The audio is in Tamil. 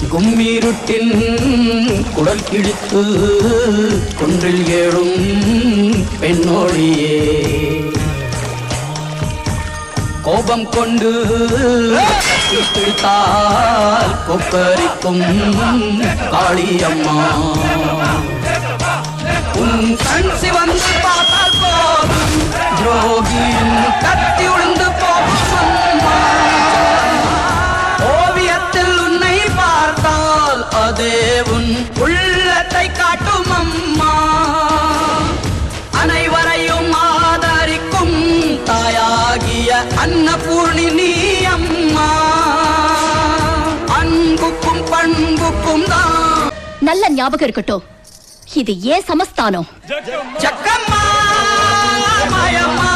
கும்மீருட்டின் குடல் கிழித்து குன்றில் ஏழும் பெண்ணோடியே கோபம் கொண்டு பிடித்தால் கொப்பரிக்கும் காளியம்மா உன் கண் சிவந்து பார்த்தால் போதும் துரோகியின் கத்தி உழுந்து போகும் ஓவியத்தில் உன்னை பார்த்தால் அதே உன் உள்ளத்தை காட்டும் அம்மா அனைவரையும் ஆதரிக்கும் தாயாகிய அன்னபூர்ணி நீ அம்மா அன்புக்கும் பண்புக்கும் தான் நல்ல ஞாபகம் இருக்கட்டும் இது ஏன் சமஸ்தானம் ஜக்கம்மா மாயம்மா